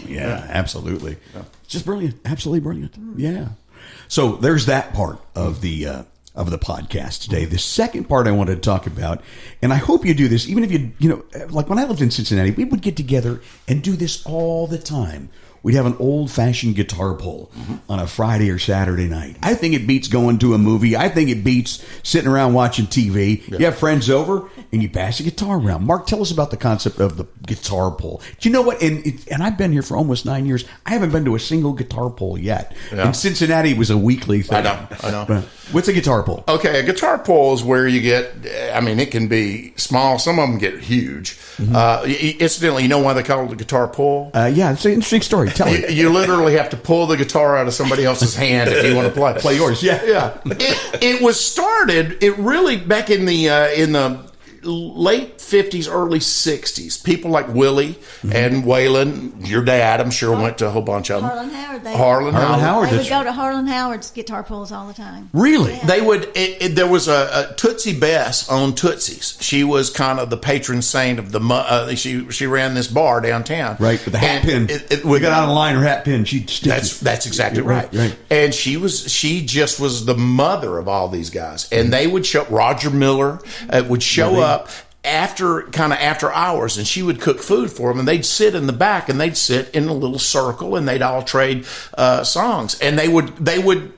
Yeah, absolutely. Yeah. It's just brilliant. Absolutely brilliant. Yeah. So there's that part of the podcast today. The second part I wanted to talk about, and I hope you do this, even if you like when I lived in Cincinnati, we would get together and do this all the time. We'd have an old-fashioned guitar pull on a Friday or Saturday night. I think it beats going to a movie. I think it beats sitting around watching TV. Yeah. You have friends over, and you pass a guitar around. Mark, tell us about the concept of the guitar pull. Do you know what? And I've been here for almost 9 years. I haven't been to a single guitar pull yet. Yeah. In Cincinnati, it was a weekly thing. I know. What's a guitar pull? Okay, a guitar pull is where you get, it can be small. Some of them get huge. Mm-hmm. Incidentally, you know why they call it a guitar pull? Yeah, it's an interesting story. Tell me. You literally have to pull the guitar out of somebody else's hand if you want to play. Play yours. Yeah. It was started. It really back in the late 50s, early 60s. People like Willie and Waylon, your dad, I'm sure, went to a whole bunch of them. Harlan Howard. Harlan Howard. They would go to Harlan Howard's guitar pulls all the time. Really? Yeah. They would. There was a Tootsie Bess on Tootsie's. She was kind of the patron saint of the. She ran this bar downtown. Right, with the hat pin. We got out of line, her hat pin. She'd stick That's exactly right. And she just was the mother of all these guys. And they would show. Roger Miller would show up after hours, and she would cook food for them, and they'd sit in the back, and they'd sit in a little circle, and they'd all trade songs, and they would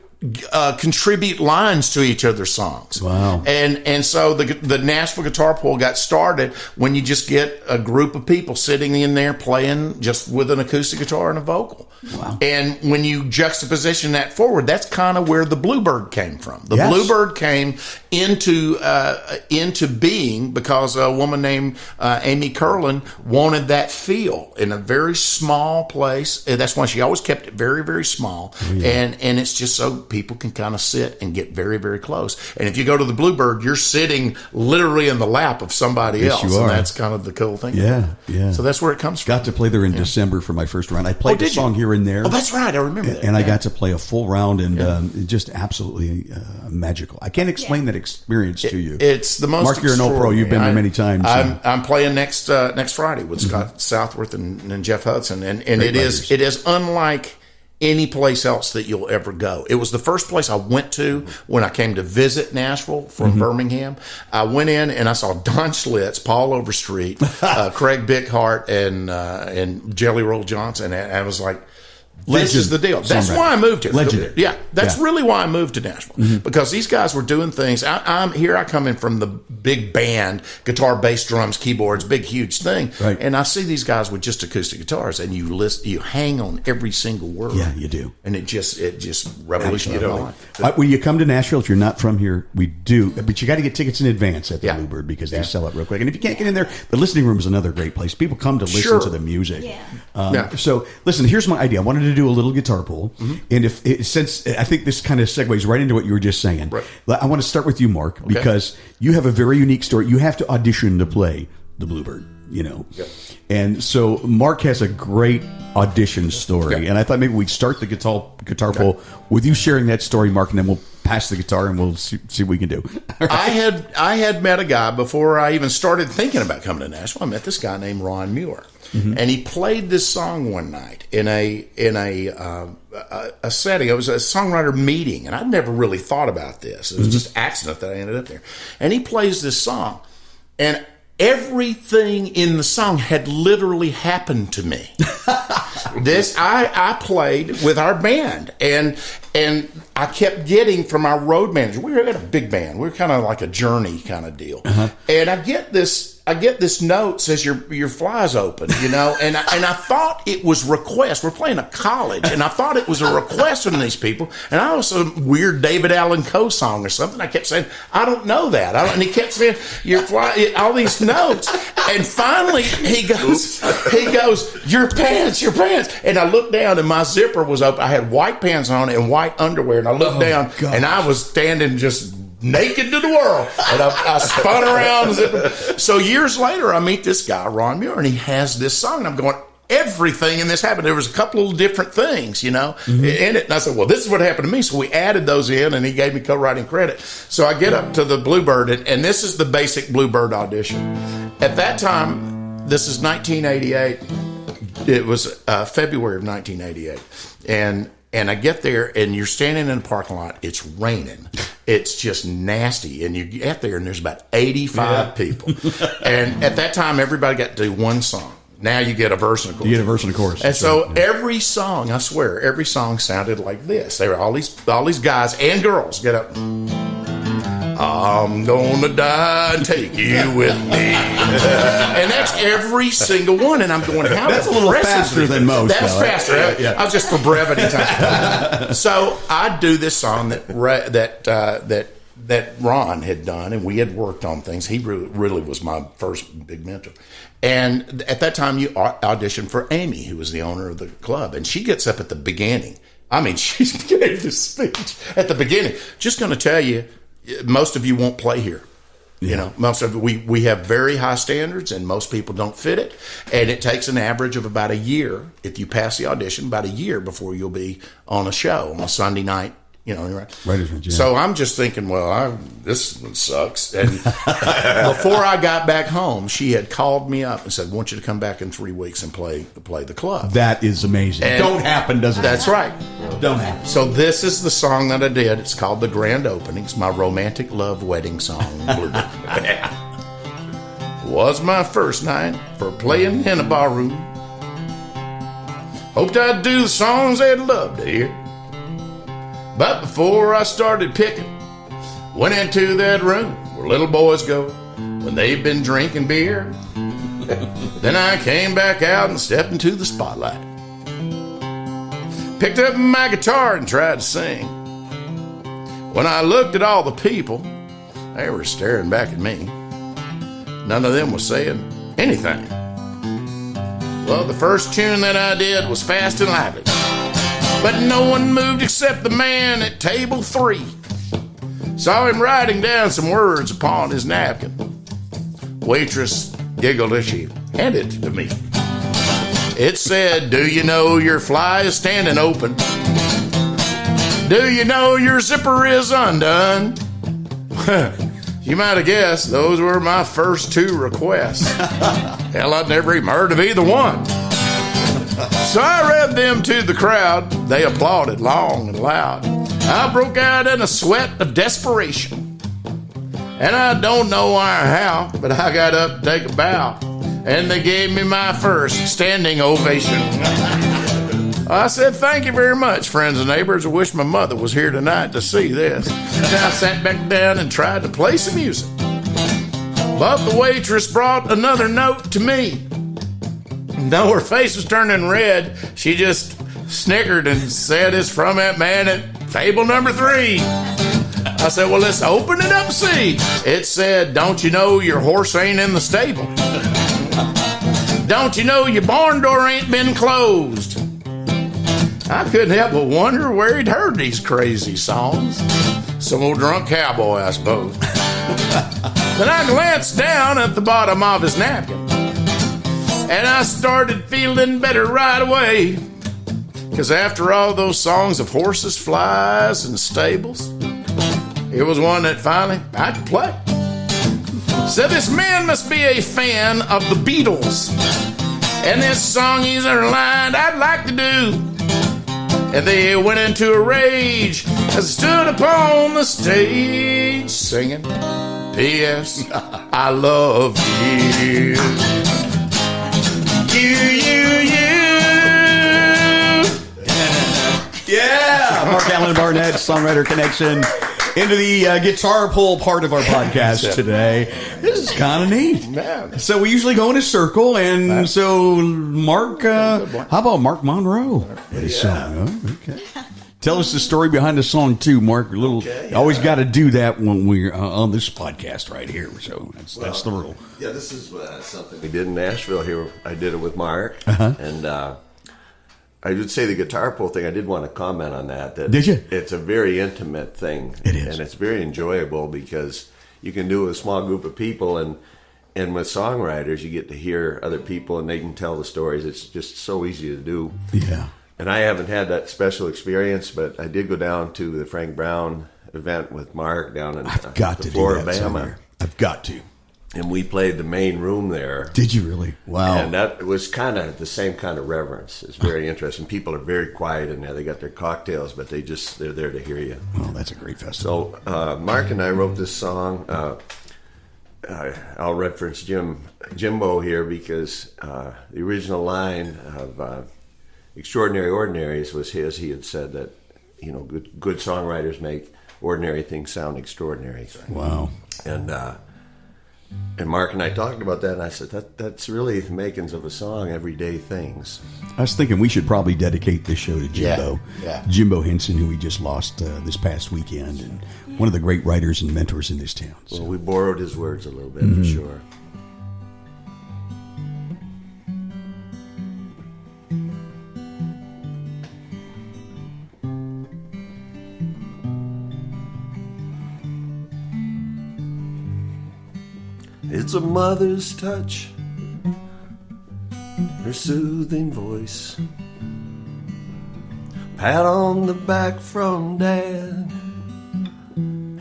contribute lines to each other's songs. Wow. And so the Nashville guitar pull got started when you just get a group of people sitting in there playing just with an acoustic guitar and a vocal. Wow. And when you juxtaposition that forward, that's kind of where the Bluebird came from. The Bluebird came into being because a woman named Amy Curlin wanted that feel in a very small place. And that's why she always kept it very, very small. Yeah. And it's just so people can kind of sit and get very, very close. And if you go to the Bluebird, you're sitting literally in the lap of somebody else. And that's kind of the cool thing. Yeah. So that's where it comes from. Got to play there in December for my first round. I played a song here and there. Oh, that's right. I remember that. And I got to play a full round, and just absolutely magical. I can't explain that experience to you. It's the most Mark, you're an old pro. You've been there many times. I'm playing next Friday with Scott Southworth and Jeff Hudson, and it is unlike any place else that you'll ever go. It was the first place I went to when I came to visit Nashville from Birmingham. I went in and I saw Don Schlitz, Paul Overstreet, Craig Bickhart, and Jelly Roll Johnson. And I was like, this is the deal. That's why I moved here. Legendary. Yeah, that's really why I moved to Nashville. Because these guys were doing things. I come in from the big band, guitar, bass, drums, keyboards, big, huge thing. Right. And I see these guys with just acoustic guitars, and you hang on every single word. Yeah, you do. And it just revolutionized my life. When you come to Nashville, if you're not from here, we do. But you got to get tickets in advance at the Yeah. Bluebird because they sell out real quick. And if you can't get in there, the listening room is another great place. People come to listen to the music. Yeah. So listen, here's my idea. I wanted to do a little guitar pull. And since I think this kind of segues right into what you were just saying, Right. I want to start with you, Mark, because you have a very unique story. You have to audition to play the Bluebird, And so Mark has a great audition story. And I thought maybe we'd start the guitar pull with you sharing that story, Mark, and then we'll pass the guitar and we'll see what we can do. Right. I had met a guy before I even started thinking about coming to Nashville. I met this guy named Ron Muir. And he played this song one night in a setting. It was a songwriter meeting, and I'd never really thought about this. It was just accident that I ended up there. And he plays this song, and everything in the song had literally happened to me. I played with our band, and I kept getting from our road manager. We had a big band. We were kind of like a Journey kind of deal. And I get this note says your fly's open, and I thought it was request. We're playing a college, and I thought it was a request from these people, and I was some weird David Allan Coe song or something. I kept saying, I don't know that. And he kept saying, your fly, all these notes, and finally he goes, your pants, and I looked down, and my zipper was open. I had white pants on and white underwear, and I looked down, and I was standing just naked to the world, and I spun around. So years later, I meet this guy, Ron Muir, and he has this song, and I'm going, everything in this happened. There was a couple of different things, in it. And I said, well, this is what happened to me. So we added those in, and he gave me co-writing credit. So I get up to the Bluebird, and this is the basic Bluebird audition. At that time, this is 1988. It was February of 1988. And I get there, and you're standing in the parking lot. It's raining. It's just nasty. And you get there, and there's about 85 people. And at that time, everybody got to do one song. Now you get a verse and a chorus. You get a verse and a chorus. And so every song, I swear, every song sounded like this. There were all these guys and girls get up. I'm gonna die and take you with me. And that's every single one. And I'm going, how that's a little faster than most. That's though, right? faster. I was just for brevity time. So I do this song that Ron had done, and we had worked on things. He really was my first big mentor. And at that time, you auditioned for Amy, who was the owner of the club. And she gets up at the beginning. I mean, she gave this speech at the beginning. Just going to tell you, most of you won't play here. Most of we have very high standards, and most people don't fit it. And it takes an average of about a year, if you pass the audition, about a year before you'll be on a show on a Sunday night. Right. So I'm just thinking, well, this sucks. And before I got back home, she had called me up and said, I want you to come back in 3 weeks and play the club. That is amazing. And don't happen, doesn't it? That's right. Don't happen. So this is the song that I did. It's called The Grand Opening. It's my romantic love wedding song. Was my first night for playing in a barroom. Hoped I'd do the songs they'd love to hear. But before I started picking, went into that room where little boys go when they've been drinking beer. Then I came back out and stepped into the spotlight. Picked up my guitar and tried to sing. When I looked at all the people, they were staring back at me. None of them was saying anything. Well, the first tune that I did was Fast and Lively. But no one moved except the man at table 3. Saw him writing down some words upon his napkin. Waitress giggled as she handed it to me. It said, do you know your fly is standing open? Do you know your zipper is undone? You might have guessed those were my first 2 requests. Hell, I'd never even heard of either one. So I read them to the crowd. They applauded long and loud. I broke out in a sweat of desperation. And I don't know why or how, but I got up to take a bow. And they gave me my first standing ovation. I said, thank you very much, friends and neighbors. I wish my mother was here tonight to see this. Then I sat back down and tried to play some music. But the waitress brought another note to me. Though her face was turning red, she just snickered and said, it's from that man at table number 3. I said, well, let's open it up and see. It said, don't you know your horse ain't in the stable? Don't you know your barn door ain't been closed? I couldn't help but wonder where he'd heard these crazy songs. Some old drunk cowboy, I suppose. Then I glanced down at the bottom of his napkin, and I started feeling better right away. 'Cause after all those songs of horses, flies, and stables, it was one that finally I could play. So this man must be a fan of the Beatles, and this song he's underlined I'd like to do. And they went into a rage as I stood upon the stage singing, P.S. I love you. You. Yeah, Marc-Allan Barnette, Songwriter Connection, into the guitar pull part of our podcast today. This is kind of neat. Man. So we usually go in a circle, and so Mark, how about Mark Monroe? His song. Oh, okay. Tell us the story behind the song too, Mark. Always got to do that when we're on this podcast right here. So that's the rule. Yeah, this is something we did in Nashville here. I did it with Mark, and I would say the guitar pull thing. I did want to comment on that. Did you? It's a very intimate thing. It is, and it's very enjoyable because you can do it with a small group of people, and with songwriters, you get to hear other people, and they can tell the stories. It's just so easy to do. Yeah. And I haven't had that special experience, but I did go down to the Frank Brown event with Mark down in I've got to Florida, do that Alabama. I've got to. And we played the main room there. Did you really? Wow. And that was kind of the same kind of reverence. It's very interesting. People are very quiet in there. They got their cocktails, but they're there to hear you. Oh, that's a great festival. So Mark and I wrote this song. I'll reference Jimbo here because the original line of Extraordinary Ordinaries was his. He had said that, good songwriters make ordinary things sound extraordinary. Wow. And Mark and I talked about that, and I said, that's really the makings of a song, everyday things. I was thinking we should probably dedicate this show to Jimbo. Yeah. Jimbo Henson, who we just lost this past weekend, and one of the great writers and mentors in this town. So. Well, we borrowed his words a little bit, for sure. It's a mother's touch, her soothing voice, pat on the back from dad,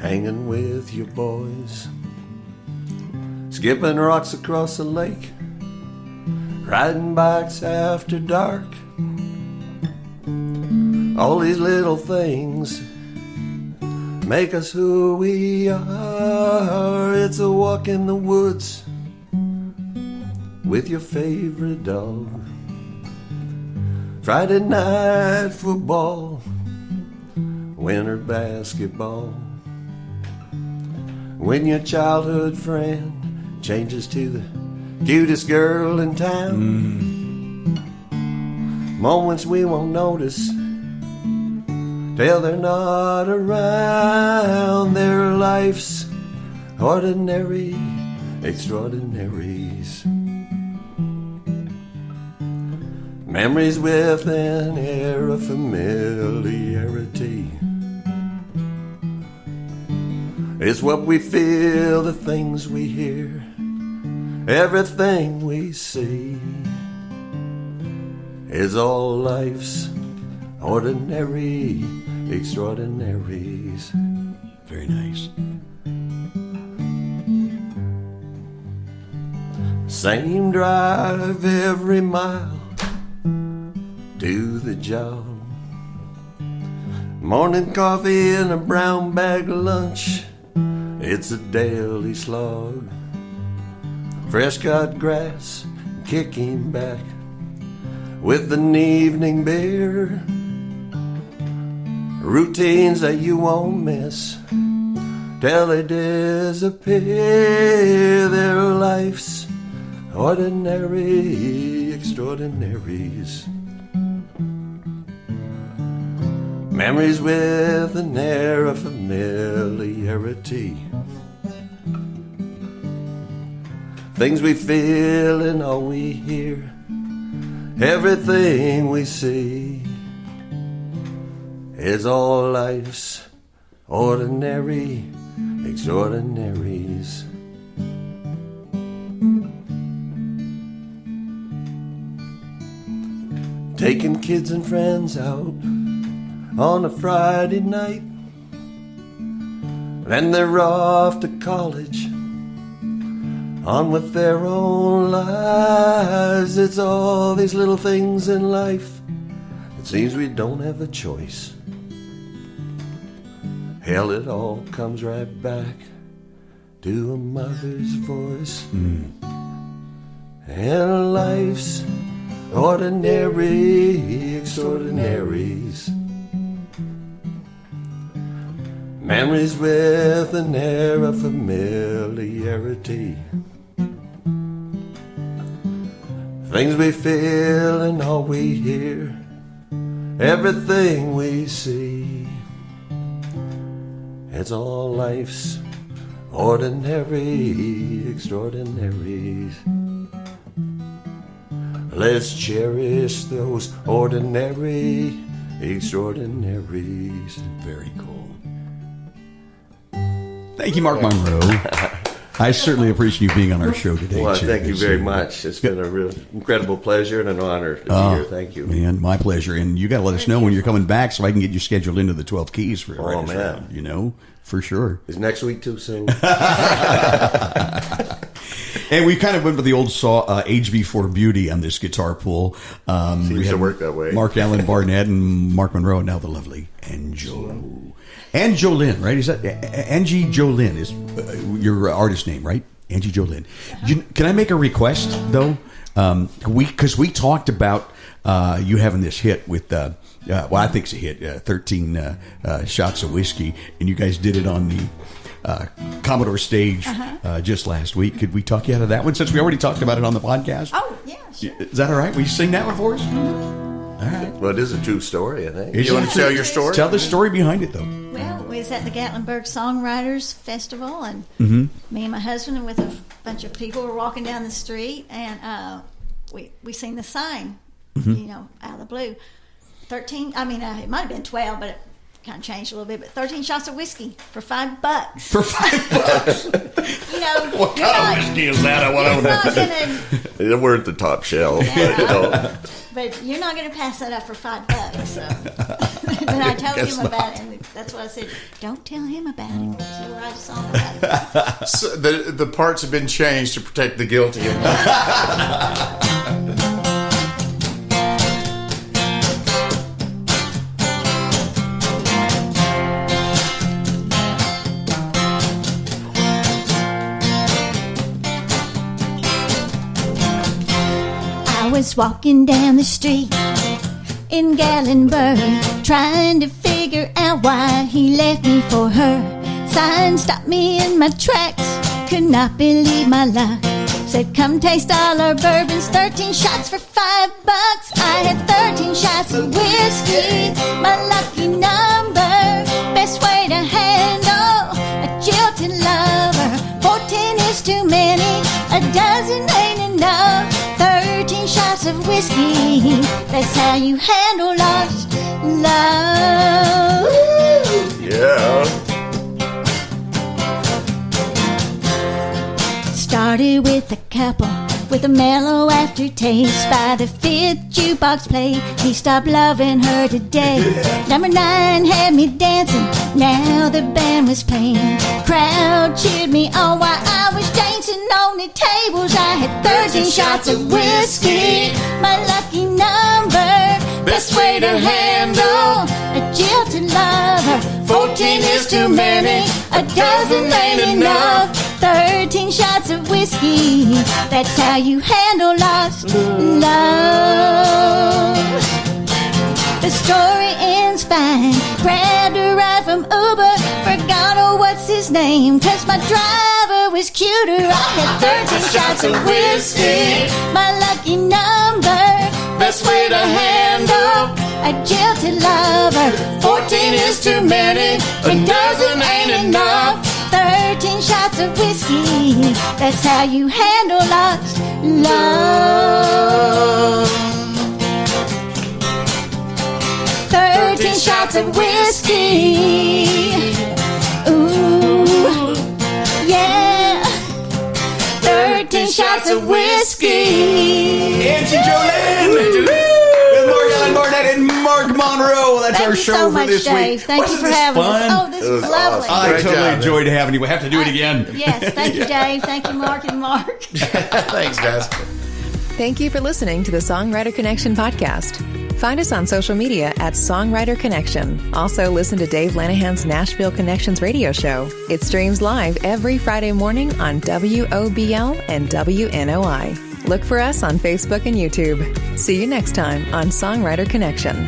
hanging with your boys, skipping rocks across the lake, riding bikes after dark. All these little things make us who we are. It's a walk in the woods with your favorite dog. Friday night football, winter basketball. When your childhood friend changes to the cutest girl in town. Moments we won't notice till they're not around. Their life's ordinary extraordinaries. Memories with an air of familiarity. It's what we feel, the things we hear, everything we see is all life's ordinary extraordinaries. Very nice. Same drive every mile, do the job. Morning coffee and a brown bag lunch, it's a daily slog. Fresh cut grass, kicking back with an evening beer. Routines that you won't miss till they disappear. Their life's ordinary extraordinaries. Memories with an air of familiarity. Things we feel and all we hear, everything we see, is all life's ordinary extraordinaries. Taking kids and friends out on a Friday night, then they're off to college, on with their own lives. It's all these little things in life, it seems we don't have a choice. Hell, it all comes right back to a mother's voice. And life's ordinary extraordinaries. Memories with an air of familiarity. Things we feel and all we hear, everything we see, it's all life's ordinary extraordinaries. Let's cherish those ordinary extraordinaries. Very cool. Thank you, Mark Monroe. I certainly appreciate you being on our show today. Well, Chip. thank you very much. It's been a real incredible pleasure and an honor to be here. Thank you. Man, my pleasure. And you got to let us know when you're coming back so I can get you scheduled into the 12 Keys for a writer's round, you know, for sure. Is next week too soon? And we kind of went with the old Age Before Beauty on this guitar pool. Seems to work that way. Marc-Allan Barnette and Mark Monroe, and now the lovely Angie. And Jolynn, right? Is that Angie Jolynn is your artist name, right? Angie Jolynn. Can I make a request though? Because we talked about you having this hit with well, I think it's a hit, 13 shots of whiskey, and you guys did it on the Commodore stage just last week. Could we talk you out of that one since we already talked about it on the podcast? Oh, yeah, sure. Is that all right? Will you sing that one for us? All right. Well, it is a true story, I think. You want to tell your story? Tell the story behind it, though. Well, we was at the Gatlinburg Songwriters Festival, and me and my husband and with a bunch of people were walking down the street, and we seen the sign, you know, out of the blue. 13, I mean, it might have been 12, but it kind of changed a little bit, but 13 shots of whiskey for $5. For $5? You know, What kind of whiskey is that? I want to know. They weren't the top shelf, but you know. But you're not going to pass that up for $5. So. But I told him about it, and that's what I said. Don't tell him about it. So write a song about it. So the parts have been changed to protect the guilty. I was walking down the street in Gatlinburg, trying to figure out why he left me for her. Sign stopped me in my tracks, could not believe my luck. Said, come taste all our bourbons, 13 shots for $5. I had 13 shots of whiskey, my lucky number. Best way to handle a jilted lover. 14 is too many, a dozen ain't enough. 13 shots of whiskey, that's how you handle lost love. Yeah. Started with a couple with a mellow aftertaste. By the fifth jukebox play, he stopped loving her today. Number 9 had me dancing, now the band was playing. Crowd cheered me on while I was dancing on the tables. I had 13 shots of whiskey, my lucky number. Best way to handle a jilted lover. 14 is too many, a dozen ain't enough. 13 shots of whiskey, that's how you handle lost love. The story ends fine. Grabbed a ride from Uber. Forgot, oh, what's his name? 'Cause my driver was cuter. I had 13 shots of whiskey, my lucky number. Best way to handle a jilted lover. 14 is too many, a dozen ain't enough. 13 shots of whiskey, that's how you handle lost love. 13 shots of whiskey. Ooh, yeah. 13 shots of whiskey. Angie, Jolynn, with Marc-Allan Barnette and Mark Monroe. That's our show so for much, this Dave. week. Thank you for having us. Oh, this was lovely. I Great totally job, enjoyed having you. We'll have to do it again. Yes, thank you, Dave. Thank you, Mark and Mark. Thanks, guys. Thank you for listening to the Songwriter Connection podcast. Find us on social media at Songwriter Connection. Also, listen to Dave Lanahan's Nashville Connections radio show. It streams live every Friday morning on WOBL and WNOI. Look for us on Facebook and YouTube. See you next time on Songwriter Connection.